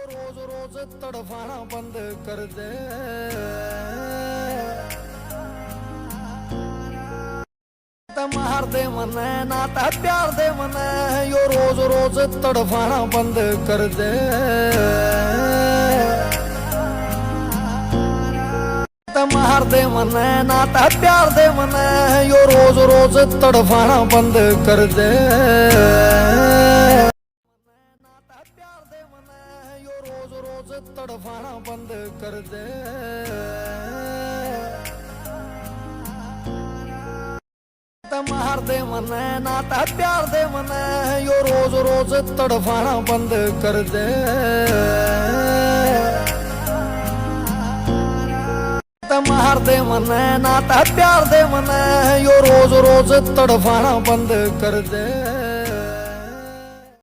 रोज रोज तड़फाना बंद कर दे। मार दे मन ना ता प्यार दे मन, यो रोज रोज तड़फाना बंद कर दे। मार दे मन ना ता प्यार दे मन, यो रोज रोज तड़फाना बंद कर दे। प्यार दे मन, यो रोज रोज तड़फाना बंद कर दे। मार दे मन ना ता प्यार दे मन, यो रोज रोज तड़फाना बंद कर दे। मार दे मन ना ता प्यार दे मन, यो रोज रोज तड़फाना बंद कर दे।